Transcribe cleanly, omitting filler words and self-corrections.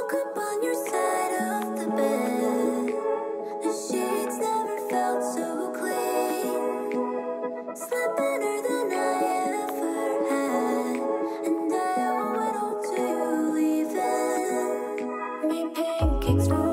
woke up on your side of the bed. The sheets never felt so clean. Slept better than I ever had, and I owe it all to you leaving. Made pancakes for